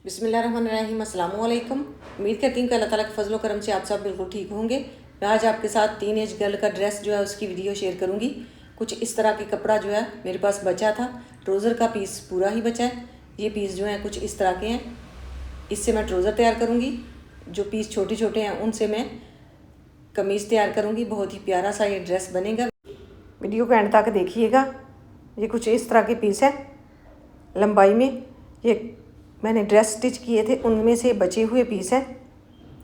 बिस्मिल्लाहिर्रहमानिर्रहीम, अस्सलाम वालेकुम। उम्मीद करती हूँ कि अल्लाह ताला के फजलो करम से आप सब बिल्कुल ठीक होंगे। मैं आज आपके साथ टीन एज गर्ल का ड्रेस जो है उसकी वीडियो शेयर करूँगी। कुछ इस तरह के कपड़ा जो है मेरे पास बचा था। ट्राउज़र का पीस पूरा ही बचा है। ये पीस जो है कुछ इस तरह के हैं। इससे मैं ट्राउज़र तैयार करूँगी। जो पीस छोटे छोटे हैं उनसे मैं कमीज़ तैयार करूँगी। बहुत ही प्यारा सा ये ड्रेस बनेगा। वीडियो को एंड तक देखिएगा। ये कुछ इस तरह के पीस है लंबाई में। ये मैंने ड्रेस स्टिच किए थे उनमें से बचे हुए पीस हैं।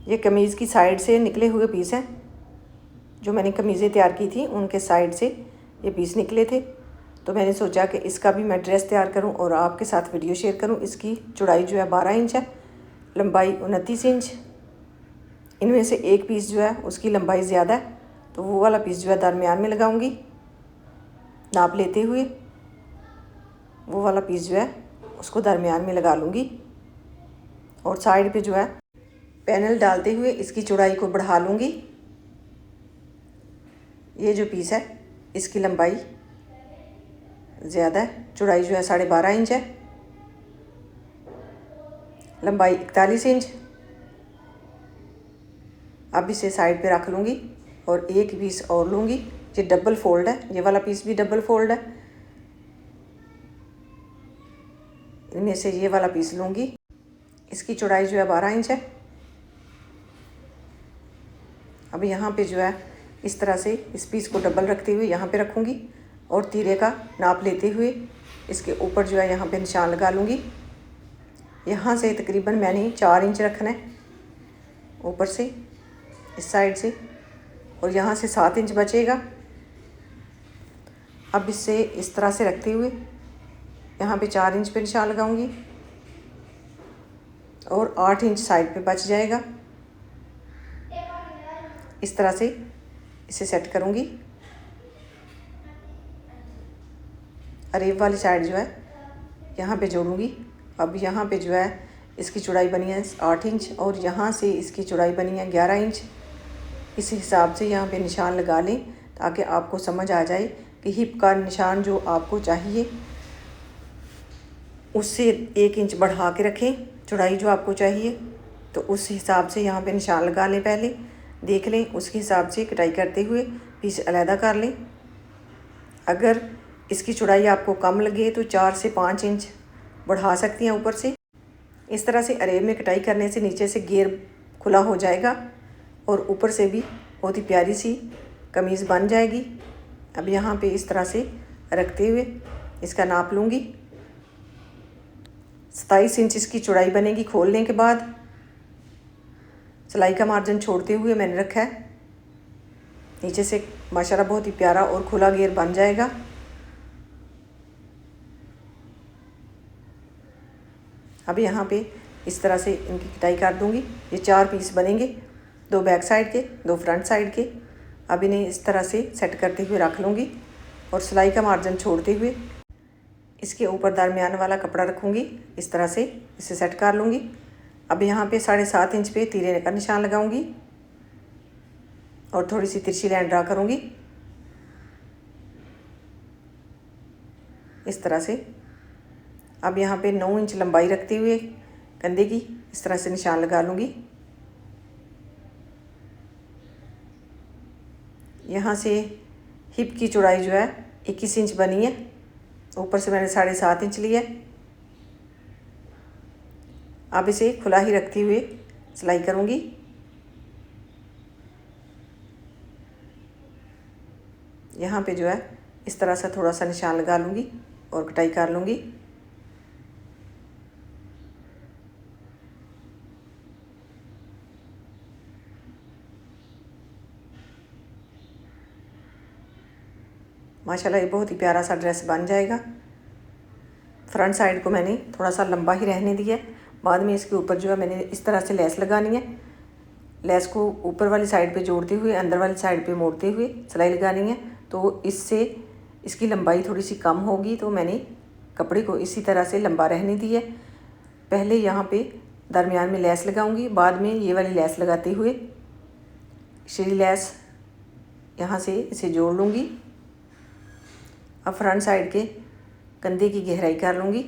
ये कमीज़ की साइड से निकले हुए पीस हैं। जो मैंने कमीज़ें तैयार की थी उनके साइड से ये पीस निकले थे, तो मैंने सोचा कि इसका भी मैं ड्रेस तैयार करूं और आपके साथ वीडियो शेयर करूं। इसकी चौड़ाई जो है 12 इंच है, लंबाई 29 इंच। इनमें से एक पीस जो है उसकी लंबाई ज़्यादा है, तो वो वाला पीस जो है दरमियान में लगाऊंगी नाप लेते हुए। वो वाला पीस जो है उसको दरमियान में लगा लूँगी और साइड पे जो है पैनल डालते हुए इसकी चौड़ाई को बढ़ा लूँगी। ये जो पीस है इसकी लंबाई ज़्यादा है, चौड़ाई जो है 12.5 इंच है, लंबाई 41 इंच। अब इसे साइड पे रख लूँगी और एक पीस और लूँगी। ये डबल फोल्ड है, ये वाला पीस भी डबल फोल्ड है। इनमें से ये वाला पीस लूँगी। इसकी चौड़ाई जो है 12 इंच है। अब यहाँ पे जो है इस तरह से इस पीस को डबल रखते हुए यहाँ पे रखूँगी और तीरे का नाप लेते हुए इसके ऊपर जो है यहाँ पे निशान लगा लूँगी। यहाँ से तकरीबन मैंने 4 इंच रखना है ऊपर से, इस साइड से, और यहाँ से 7 इंच बचेगा। अब इससे इस तरह से रखते हुए यहाँ पे 4 इंच पे निशान लगाऊंगी और 8 इंच साइड पे बच जाएगा। इस तरह से इसे सेट करूंगी। अरेब वाली साइड जो है यहाँ पे जोड़ूंगी। अब यहाँ पे जो है इसकी चौड़ाई बनी है 8 इंच और यहाँ से इसकी चौड़ाई बनी है 11 इंच। इस हिसाब से यहाँ पे निशान लगा लें ताकि आपको समझ आ जाए कि हिप का निशान जो आपको चाहिए उससे 1 इंच बढ़ा के रखें। चौड़ाई जो आपको चाहिए तो उस हिसाब से यहाँ पे निशान लगा लें, पहले देख लें, उसके हिसाब से कटाई करते हुए पीस अलहदा कर लें। अगर इसकी चौड़ाई आपको कम लगे तो 4 से 5 इंच बढ़ा सकती हैं ऊपर से। इस तरह से अरेब में कटाई करने से नीचे से घेर खुला हो जाएगा और ऊपर से भी बहुत ही प्यारी सी कमीज़ बन जाएगी। अब यहाँ पे इस तरह से रखते हुए इसका नाप लूँगी। 27 इंच इसकी चौड़ाई बनेगी। खोलने के बाद सिलाई का मार्जिन छोड़ते हुए मैंने रखा है। नीचे से माशाल्लाह बहुत ही प्यारा और खुला घेर बन जाएगा। अब यहाँ पे इस तरह से इनकी कटाई कर दूँगी। ये 4 पीस बनेंगे, 2 बैक साइड के, 2 फ्रंट साइड के। अब इन्हें इस तरह से सेट करते हुए रख लूँगी और सिलाई का मार्जिन छोड़ते हुए इसके ऊपर दरमियान वाला कपड़ा रखूँगी। इस तरह से इसे सेट कर लूँगी। अब यहाँ पे 7.5 इंच पे तीरे का निशान लगाऊंगी और थोड़ी सी तिरछी लाइन ड्रा करूँगी इस तरह से। अब यहाँ पे 9 इंच लंबाई रखते हुए कंधे की इस तरह से निशान लगा लूँगी। यहाँ से हिप की चौड़ाई जो है 21 इंच बनी है, ऊपर से मैंने 7.5 इंच लिया है। अब इसे खुला ही रखते हुए सिलाई करूँगी। यहाँ पे जो है इस तरह से थोड़ा सा निशान लगा लूँगी और कटाई कर लूँगी। माशाल्लाह ये बहुत ही प्यारा सा ड्रेस बन जाएगा। फ्रंट साइड को मैंने थोड़ा सा लंबा ही रहने दिया है। बाद में इसके ऊपर जो है मैंने इस तरह से लेस लगानी है। लेस को ऊपर वाली साइड पे जोड़ते हुए अंदर वाली साइड पे मोड़ते हुए सिलाई लगानी है, तो इससे इसकी लंबाई थोड़ी सी कम होगी। तो मैंने कपड़े को इसी तरह से लंबा रहने दिया है। पहले यहाँ पे दरमियान में लेस लगाऊंगी, बाद में ये वाली लेस लगाते हुए श्री लेस यहाँ से इसे जोड़ लूँगी। अब फ्रंट साइड के कंधे की गहराई कर लूँगी।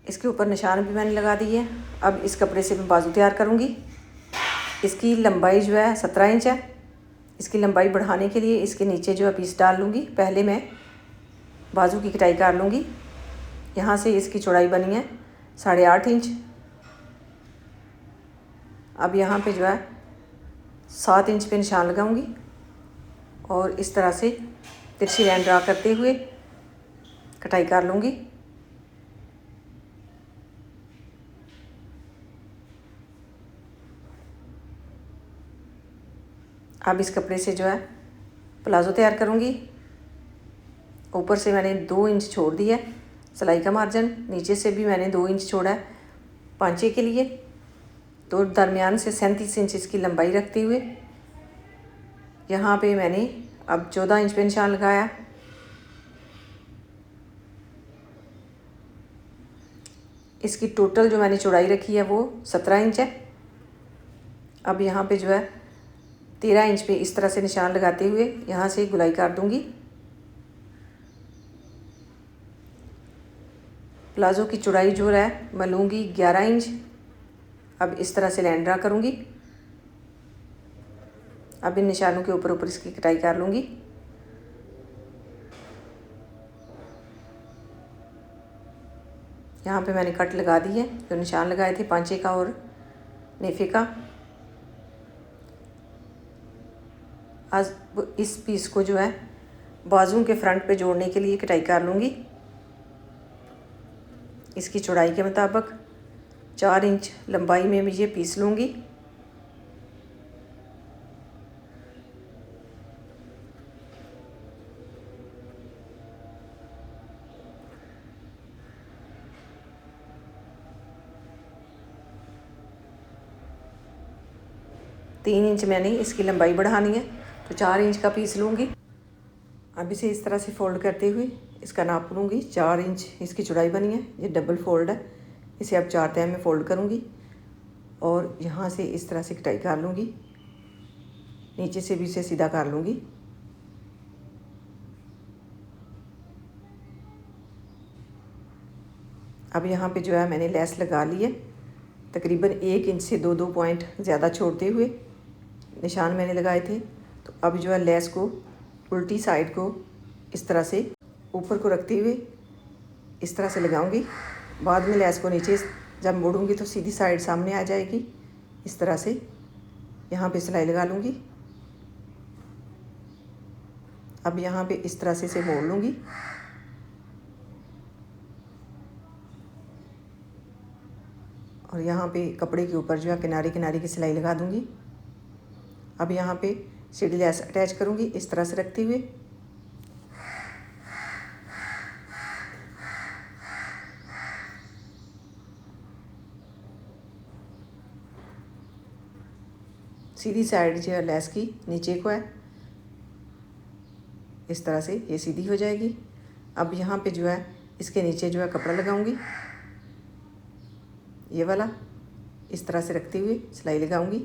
इसके ऊपर निशान भी मैंने लगा दिए हैं। अब इस कपड़े से मैं बाजू तैयार करूँगी। इसकी लंबाई जो है 17 इंच है। इसकी लंबाई बढ़ाने के लिए इसके नीचे जो है पीस डाल लूँगी। पहले मैं बाजू की कटाई कर लूँगी। यहाँ से इसकी चौड़ाई बनी है 8.5 इंच। अब यहाँ पे जो है 7 इंच पे निशान लगाऊंगी और इस तरह से तिरछी लाइन ड्रा करते हुए कटाई कर लूँगी। अब इस कपड़े से जो है प्लाज़ो तैयार करूँगी। ऊपर से मैंने 2 इंच छोड़ दिया है सिलाई का मार्जिन, नीचे से भी मैंने 2 इंच छोड़ा है पांचे के लिए। तो दरमियान से 37 इंच इसकी लंबाई रखते हुए यहाँ पे मैंने अब 14 इंच पे निशान लगाया। इसकी टोटल जो मैंने चौड़ाई रखी है वो 17 इंच है। अब यहाँ पे जो है 13 इंच पे इस तरह से निशान लगाते हुए यहाँ से गुलाई काट दूँगी। प्लाज़ो की चौड़ाई जो है मैं लूँगी 11 इंच। अब इस तरह से लाइन ड्रा करूँगी। अब इन निशानों के ऊपर इसकी कटाई कर लूँगी। यहाँ पे मैंने कट लगा दी है, जो निशान लगाए थे पांचे का और नेफे का। आज इस पीस को जो है बाजू के फ्रंट पे जोड़ने के लिए कटाई कर लूँगी। इसकी चौड़ाई के मुताबिक 4 इंच लंबाई में भी ये पीस लूँगी। तीन इंच मैंने इसकी लंबाई बढ़ानी है तो 4 इंच का पीस लूँगी। अब इसे इस तरह से फोल्ड करते हुए इसका नाप लूँगी। 4 इंच इसकी चौड़ाई बनी है, ये डबल फोल्ड है। इसे अब 4 तह में फ़ोल्ड करूँगी और यहाँ से इस तरह से कटाई कर लूँगी। नीचे से भी इसे सीधा कर लूँगी। अब यहाँ पे जो है मैंने लेस लगा ली है, तकरीबन 1 इंच से 2 पॉइंट ज़्यादा छोड़ते हुए निशान मैंने लगाए थे। तो अब जो है लेस को उल्टी साइड को इस तरह से ऊपर को रखते हुए इस तरह से लगाऊंगी। बाद में लेस को नीचे जब मोड़ूंगी तो सीधी साइड सामने आ जाएगी। इस तरह से यहाँ पे सिलाई लगा लूँगी। अब यहाँ पे इस तरह से इसे मोड़ लूँगी और यहाँ पे कपड़े के ऊपर जो है किनारे किनारे की सिलाई लगा दूँगी। अब यहाँ पे सीढ़ी लेस अटैच करूँगी इस तरह से रखते हुए। सीधी साइड जो है लेस की नीचे को है, इस तरह से ये सीधी हो जाएगी। अब यहाँ पे जो है इसके नीचे जो है कपड़ा लगाऊंगी, ये वाला इस तरह से रखते हुए सिलाई लगाऊंगी।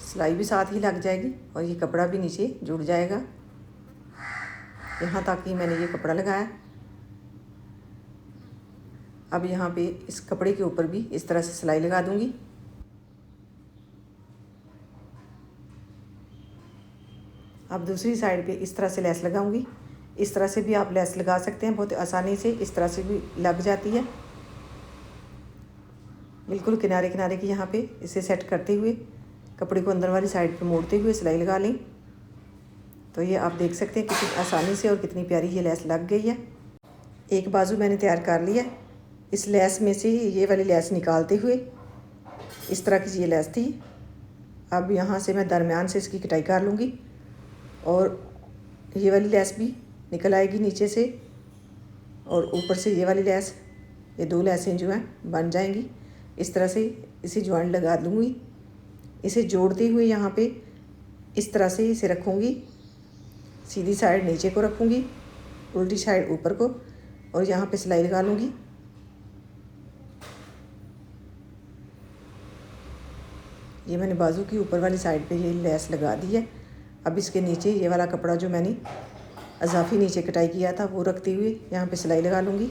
सिलाई भी साथ ही लग जाएगी और ये कपड़ा भी नीचे जुड़ जाएगा। यहाँ तक ही मैंने ये कपड़ा लगाया। अब यहाँ पे इस कपड़े के ऊपर भी इस तरह से सिलाई लगा दूँगी। अब दूसरी साइड पे इस तरह से लेस लगाऊंगी। इस तरह से भी आप लेस लगा सकते हैं, बहुत आसानी से इस तरह से भी लग जाती है। बिल्कुल किनारे किनारे की यहाँ पे इसे सेट करते हुए कपड़े को अंदर वाली साइड पे मोड़ते हुए सिलाई लगा लें। तो ये आप देख सकते हैं कितनी आसानी से और कितनी प्यारी ये लेस लग गई है। एक बाजू मैंने तैयार कर लिया। इस लेस में से ये वाली लेस निकालते हुए इस तरह की ये लेस थी। अब यहाँ से मैं दरमियान से इसकी कटाई कर लूँगी और ये वाली लेस भी निकल आएगी नीचे से और ऊपर से ये वाली लेस, ये 2 लेसें जो हैं बन जाएंगी। इस तरह से इसे जॉइंट लगा दूँगी। इसे जोड़ते हुए यहाँ पे इस तरह से इसे रखूँगी। सीधी साइड नीचे को रखूँगी, उल्टी साइड ऊपर को, और यहाँ पे सिलाई लगा लूँगी। ये मैंने बाजू की ऊपर वाली साइड पे ये लेस लगा दी है। अब इसके नीचे ये वाला कपड़ा जो मैंने अजाफी नीचे कटाई किया था वो रखते हुए यहाँ पे सिलाई लगा लूँगी।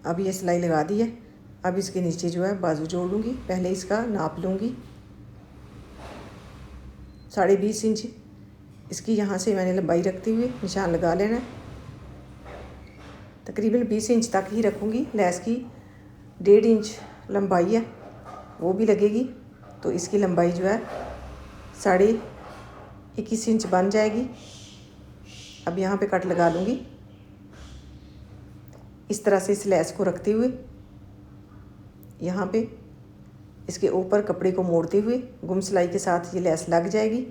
अब ये सिलाई लगा दी है। अब इसके नीचे जो है बाजू जोड़ लूँगी। पहले इसका नाप लूँगी 20.5 इंच। इसकी यहाँ से मैंने लंबाई रखते हुए निशान लगा लेना है। तकरीबन 20 इंच तक ही रखूँगी। लेस की 1.5 इंच लंबाई है वो भी लगेगी, तो इसकी लंबाई जो है 21.5 इंच बन जाएगी। अब यहाँ पे कट लगा लूँगी। इस तरह से इस लेस को रखते हुए यहाँ पे इसके ऊपर कपड़े को मोड़ते हुए गुम सिलाई के साथ ये लेस लग जाएगी।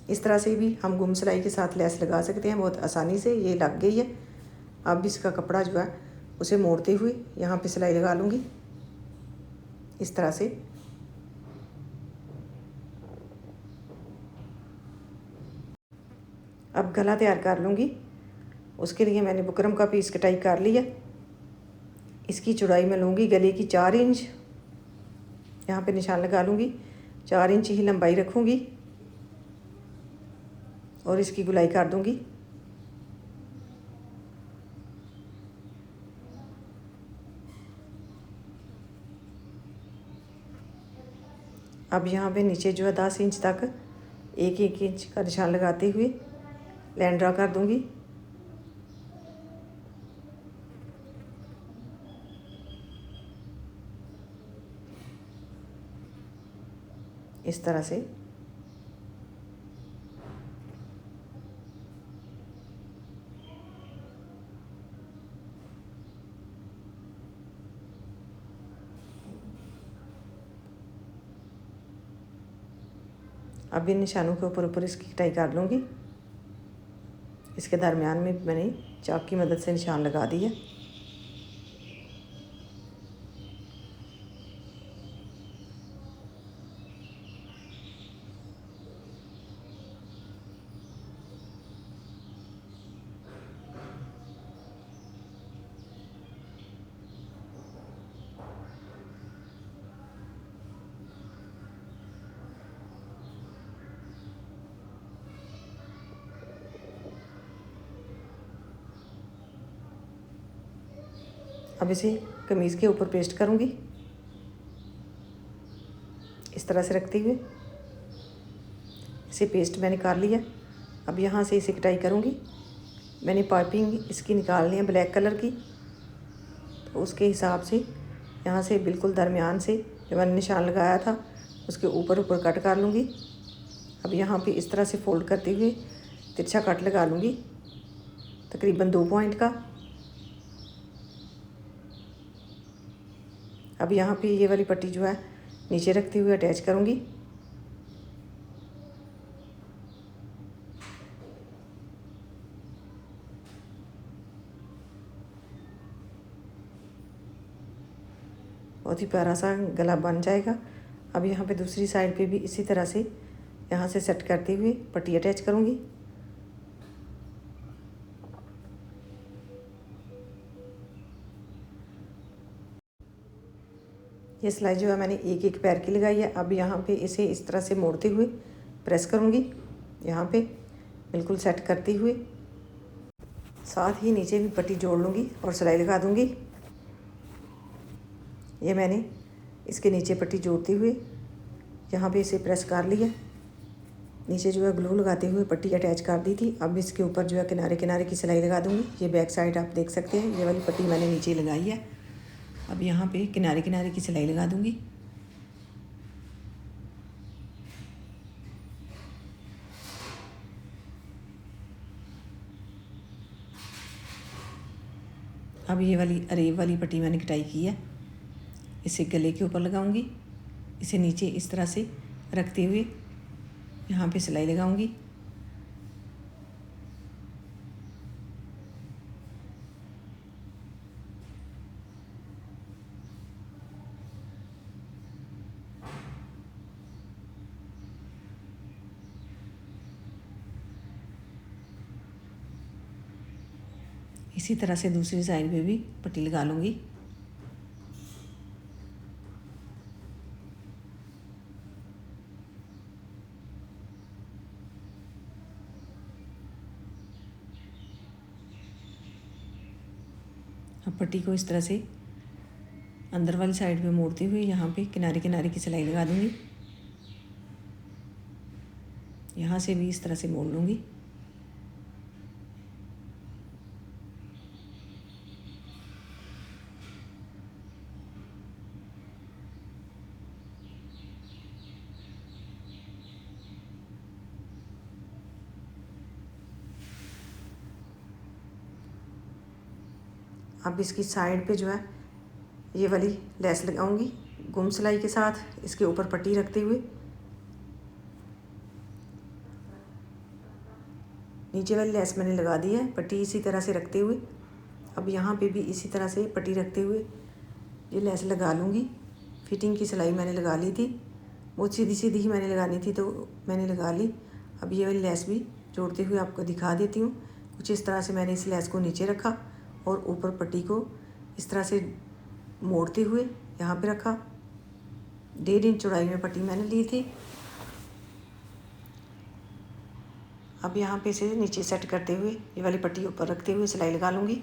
इस तरह से भी हम गुम सिलाई के साथ लेस लगा सकते हैं बहुत आसानी से। ये लग गई है। अब इसका कपड़ा जो है उसे मोड़ते हुए यहाँ पे सिलाई लगा लूँगी इस तरह से। अब गला तैयार कर लूँगी। उसके लिए मैंने बुकरम का पीस कटाई कर लिया। इसकी चौड़ाई मैं लूँगी गले की 4 इंच। यहाँ पे निशान लगा लूँगी। 4 इंच ही लंबाई रखूँगी और इसकी गुलाई कर दूँगी। अब यहाँ पे नीचे जो है 10 इंच तक 1-1 इंच का निशान लगाते हुए लाइन ड्रा कर दूँगी। इस तरह से अब इन निशानों के ऊपर इसकी कटाई कर लूँगी। इसके दरमियान में मैंने चाक की मदद से निशान लगा दिए। अब इसे कमीज़ के ऊपर पेस्ट करूँगी इस तरह से रखते हुए। इसे पेस्ट मैंने कर लिया। अब यहाँ से इसे कटाई करूँगी। मैंने पाइपिंग इसकी निकालनी है ब्लैक कलर की, तो उसके हिसाब से यहाँ से बिल्कुल दरमियान से जो मैंने निशान लगाया था उसके ऊपर कट कर लूँगी। अब यहाँ पे इस तरह से फोल्ड करते हुए तिरछा कट लगा लूँगी तकरीबन 2 पॉइंट का। अब यहाँ पे ये वाली पट्टी जो है नीचे रखते हुए अटैच करूँगी। बहुत ही प्यारा सा गला बन जाएगा। अब यहाँ पे दूसरी साइड पे भी इसी तरह से यहाँ से सेट करते हुए पट्टी अटैच करूँगी। ये सिलाई जो है मैंने एक पैर की लगाई है। अब यहाँ पे इसे इस तरह से मोड़ते हुए प्रेस करूँगी। यहाँ पे बिल्कुल सेट करते हुए साथ ही नीचे भी पट्टी जोड़ लूँगी और सिलाई लगा दूँगी। ये मैंने इसके नीचे पट्टी जोड़ते हुए यहाँ पे इसे प्रेस कर लिया। नीचे जो है ग्लू लगाते हुए पट्टी अटैच कर दी थी। अब इसके ऊपर जो है किनारे किनारे की सिलाई लगा दूँगी। ये बैक साइड आप देख सकते हैं, ये वाली पट्टी मैंने नीचे लगाई है। अब यहाँ पे किनारे किनारे की सिलाई लगा दूँगी। अब ये वाली अरेब वाली पट्टी मैंने कटाई की है, इसे गले के ऊपर लगाऊंगी। इसे नीचे इस तरह से रखते हुए यहाँ पे सिलाई लगाऊंगी। इसी तरह से दूसरी साइड पे भी पट्टी लगा लूँगी। अब पट्टी को इस तरह से अंदर वाली साइड पे मोड़ते हुए यहाँ पे किनारे किनारे की सिलाई लगा दूँगी। यहाँ से भी इस तरह से मोड़ लूँगी। अब इसकी साइड पे जो है ये वाली लेस लगाऊंगी गुम सिलाई के साथ, इसके ऊपर पट्टी रखते हुए। नीचे वाली लेस मैंने लगा दी है, पट्टी इसी तरह से रखते हुए। अब यहाँ पे भी इसी तरह से पट्टी रखते हुए ये लेस लगा लूँगी। फिटिंग की सिलाई मैंने लगा ली थी, बहुत सीधी सीधी ही मैंने लगानी थी तो मैंने लगा ली। अब ये वाली लेस भी जोड़ते हुए आपको दिखा देती हूँ। कुछ इस तरह से मैंने इस लेस को नीचे रखा और ऊपर पट्टी को इस तरह से मोड़ते हुए यहाँ पे रखा। 1.5 इंच चौड़ाई में पट्टी मैंने ली थी। अब यहाँ पे इसे नीचे सेट करते हुए ये वाली पट्टी ऊपर रखते हुए सिलाई लगा लूँगी।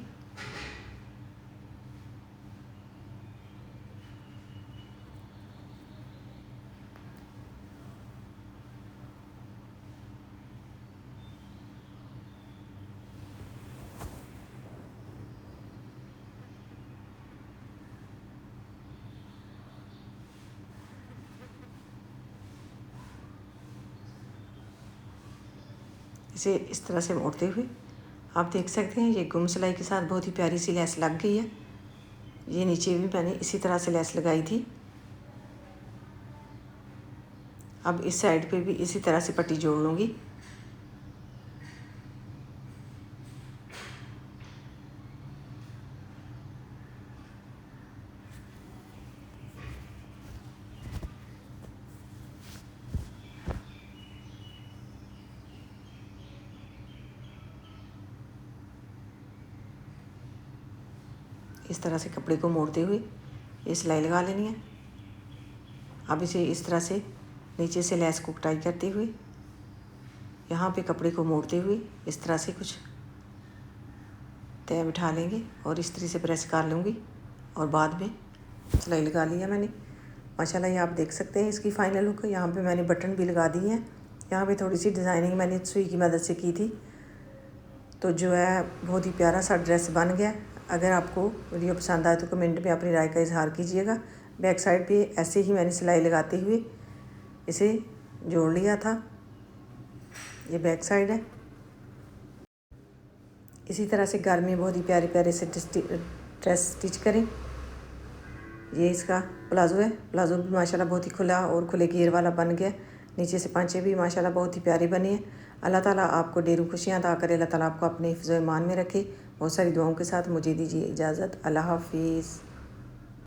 इसे इस तरह से मोड़ते हुए आप देख सकते हैं ये गुम सिलाई के साथ बहुत ही प्यारी सी लेस लग गई है। ये नीचे भी मैंने इसी तरह से लेस लगाई थी। अब इस साइड पे भी इसी तरह से पट्टी जोड़ लूँगी। इस तरह से कपड़े को मोड़ते हुए ये सिलाई लगा लेनी है। अब इसे इस तरह से नीचे से लेस को कटाई करते हुए यहाँ पे कपड़े को मोड़ते हुए इस तरह से कुछ तय बिठा लेंगे और इस तरह से प्रेस कर लूँगी और बाद में सिलाई लगा लिया मैंने। माशाल्लाह ये आप देख सकते हैं इसकी फ़ाइनल लुक। यहाँ पे मैंने बटन भी लगा दी हैं। यहाँ पे थोड़ी सी डिज़ाइनिंग मैंने सुई की मदद से की थी, तो जो है बहुत ही प्यारा सा ड्रेस बन गया। अगर आपको वीडियो पसंद आए तो कमेंट में अपनी राय का इजहार कीजिएगा। बैक साइड पे ऐसे ही मैंने सिलाई लगाते हुए इसे जोड़ लिया था। ये बैक साइड है। इसी तरह से घर में बहुत ही प्यारे प्यारे से ड्रेस स्टिच करें। ये इसका प्लाज़ो है। प्लाज़ो भी माशाल्लाह बहुत ही खुला और खुले घेर वाला बन गया। नीचे से पांचे भी माशाल्लाह बहुत ही प्यारे बने हैं। अल्लाह ताला आपको ढेरों खुशियाँ अता करे। अल्लाह ताला आपको अपने हिफ्ज़-ओ-ईमान में रखे। बहुत सारी दुआओं के साथ मुझे दीजिए इजाज़त। अल्लाह हाफिज़।